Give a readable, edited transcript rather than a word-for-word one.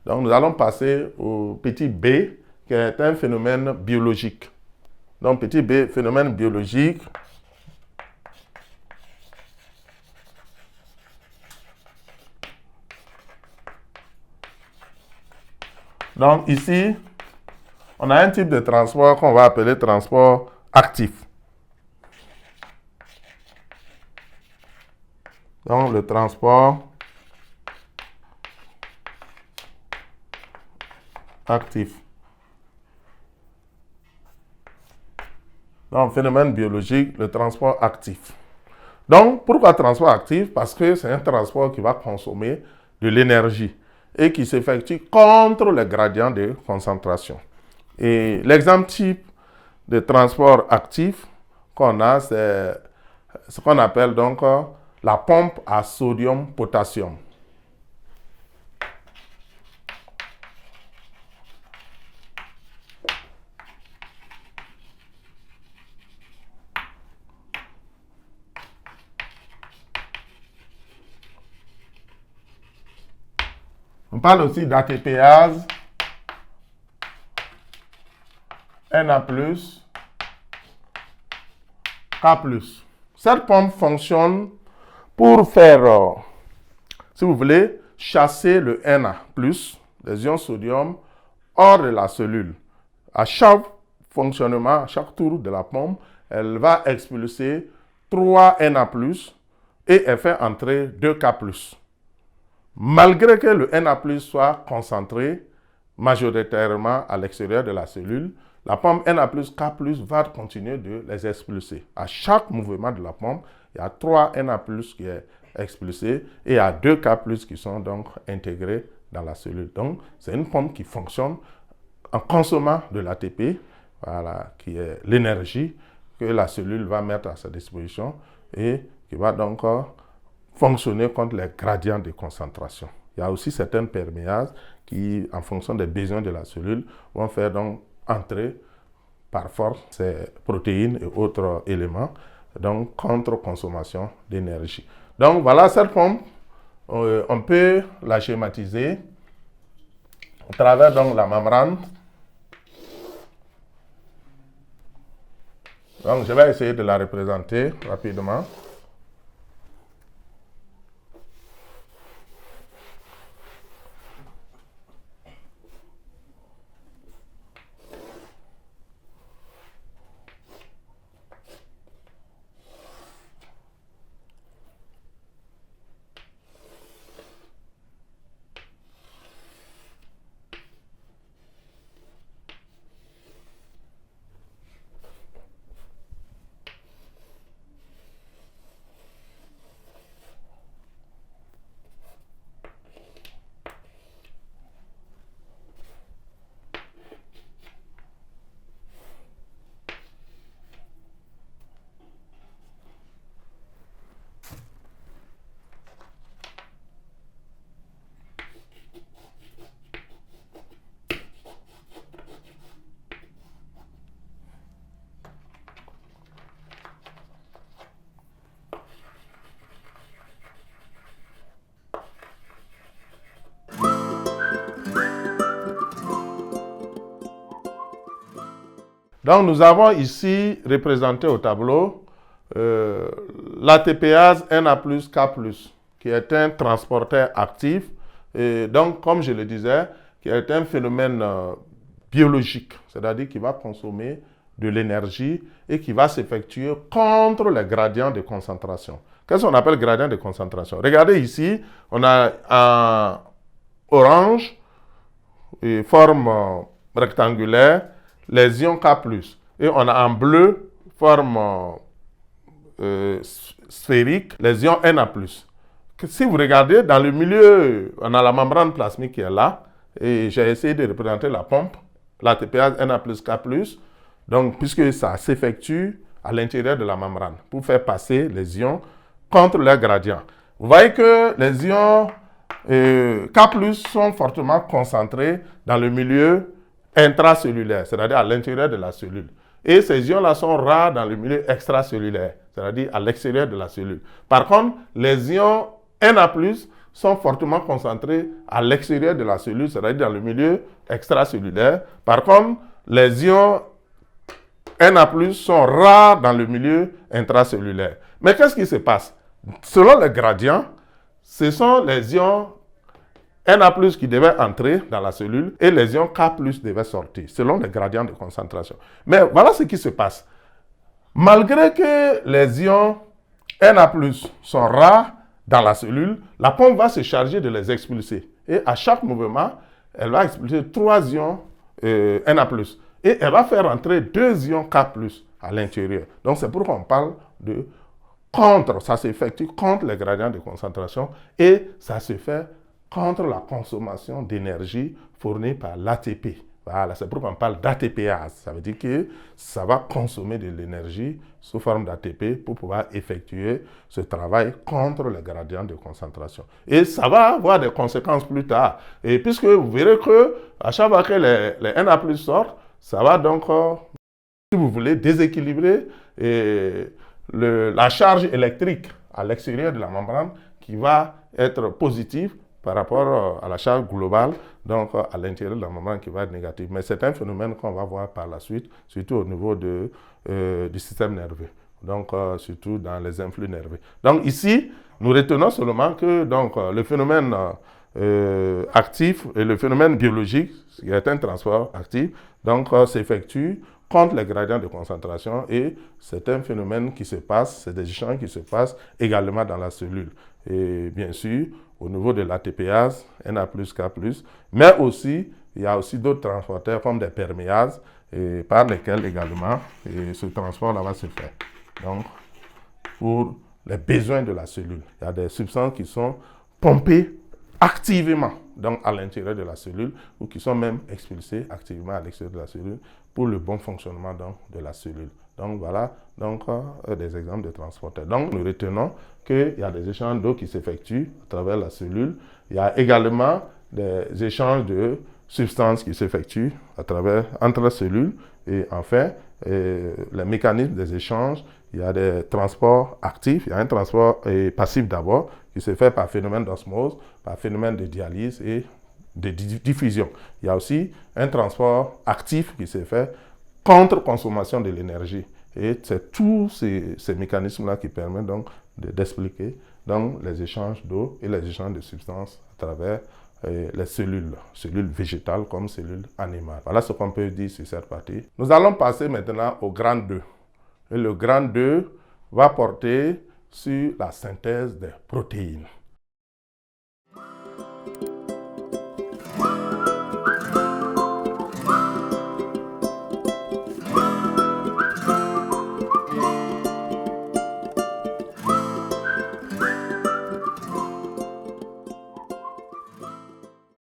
Donc, nous allons passer au petit b, qui est un phénomène biologique. Donc, petit b, phénomène biologique. Donc, ici, on a un type de transport qu'on va appeler transport actif. Donc, le transport actif. Donc, phénomène biologique, le transport actif. Donc, pourquoi transport actif? Parce que c'est un transport qui va consommer de l'énergie et qui s'effectue contre le gradient de concentration. Et l'exemple type de transport actif qu'on a, c'est ce qu'on appelle donc la pompe à sodium-potassium. On parle aussi d'ATPase, Na+, K+. Cette pompe fonctionne pour faire, si vous voulez, chasser le Na+, les ions sodium, hors de la cellule. À chaque fonctionnement, à chaque tour de la pompe, elle va expulser 3 Na+, et elle fait entrer 2 K+. Malgré que le Na+ soit concentré majoritairement à l'extérieur de la cellule, la pompe Na+, K+, va continuer de les expulser. À chaque mouvement de la pompe, il y a 3 Na+, qui est expulsé et il y a 2 K+, qui sont donc intégrés dans la cellule. Donc, c'est une pompe qui fonctionne en consommant de l'ATP, voilà, qui est l'énergie que la cellule va mettre à sa disposition et qui va donc fonctionner contre les gradients de concentration. Il y a aussi certaines perméases qui, en fonction des besoins de la cellule, vont faire donc entrer par force ces protéines et autres éléments, donc contre consommation d'énergie. Donc voilà cette pompe, on peut la schématiser à travers donc la membrane. Donc je vais essayer de la représenter rapidement. Donc, nous avons ici représenté au tableau l'ATPase Na+, K+, qui est un transporteur actif. Et donc, comme je le disais, qui est un phénomène biologique, c'est-à-dire qui va consommer de l'énergie et qui va s'effectuer contre les gradients de concentration. Qu'est-ce qu'on appelle gradient de concentration? Regardez ici, on a en orange, forme rectangulaire, les ions K+. Et on a en bleu, forme sphérique, les ions Na+. Si vous regardez, dans le milieu, on a la membrane plasmique qui est là. Et j'ai essayé de représenter la pompe, l'ATPase Na+, K+. Donc, puisque ça s'effectue à l'intérieur de la membrane pour faire passer les ions contre leur gradient. Vous voyez que les ions K+ sont fortement concentrés dans le milieu intracellulaire, c'est-à-dire à l'intérieur de la cellule. Et ces ions-là sont rares dans le milieu extracellulaire, c'est-à-dire à l'extérieur de la cellule. Par contre, les ions Na+ sont fortement concentrés à l'extérieur de la cellule, c'est-à-dire dans le milieu extracellulaire. Par contre, les ions Na+, sont rares dans le milieu intracellulaire. Mais qu'est-ce qui se passe? Selon le gradient, ce sont les ions Na+, qui devaient entrer dans la cellule et les ions K+ devaient sortir, selon les gradients de concentration. Mais voilà ce qui se passe. Malgré que les ions Na+ sont rares dans la cellule, la pompe va se charger de les expulser. Et à chaque mouvement, elle va expulser 3 ions Na+. Et elle va faire entrer 2 ions K+ à l'intérieur. Donc c'est pourquoi on parle de contre, ça s'effectue contre les gradients de concentration et ça se fait contre la consommation d'énergie fournie par l'ATP. Voilà, c'est pourquoi on parle d'ATPase. Ça veut dire que ça va consommer de l'énergie sous forme d'ATP pour pouvoir effectuer ce travail contre les gradients de concentration. Et ça va avoir des conséquences plus tard. Et puisque vous verrez que à chaque fois que les Na+ sortent, ça va donc, si vous voulez, déséquilibrer la charge électrique à l'extérieur de la membrane qui va être positive par rapport à la charge globale, donc à l'intérieur de la membrane qui va être négative. Mais c'est un phénomène qu'on va voir par la suite, surtout au niveau du système nerveux, donc surtout dans les influx nerveux. Donc ici, nous retenons seulement que donc, le phénomène actif et le phénomène biologique, qui est un transport actif, donc s'effectue contre les gradients de concentration et c'est un phénomène qui se passe, c'est des échanges qui se passent également dans la cellule. Et bien sûr, au niveau de l'ATPase, Na+, K+, mais aussi, il y a aussi d'autres transporteurs comme des perméases par lesquels également ce transport-là va se faire. Donc, pour les besoins de la cellule, il y a des substances qui sont pompées activement donc à l'intérieur de la cellule ou qui sont même expulsées activement à l'extérieur de la cellule pour le bon fonctionnement donc, de la cellule. Donc voilà donc, des exemples de transporteurs. Donc nous retenons qu'il y a des échanges d'eau qui s'effectuent à travers la cellule. Il y a également des échanges de substances qui s'effectuent entre les cellules. Et enfin, les mécanismes des échanges, il y a des transports actifs, il y a un transport passif d'abord qui se fait par phénomène d'osmose, par phénomène de dialyse et de diffusion. Il y a aussi un transport actif qui se fait contre consommation de l'énergie. Et c'est tous ces mécanismes-là qui permettent donc d'expliquer donc, les échanges d'eau et les échanges de substances à travers les cellules végétales comme cellules animales. Voilà ce qu'on peut dire sur cette partie. Nous allons passer maintenant au grand 2. Et le grand 2 va porter sur la synthèse des protéines.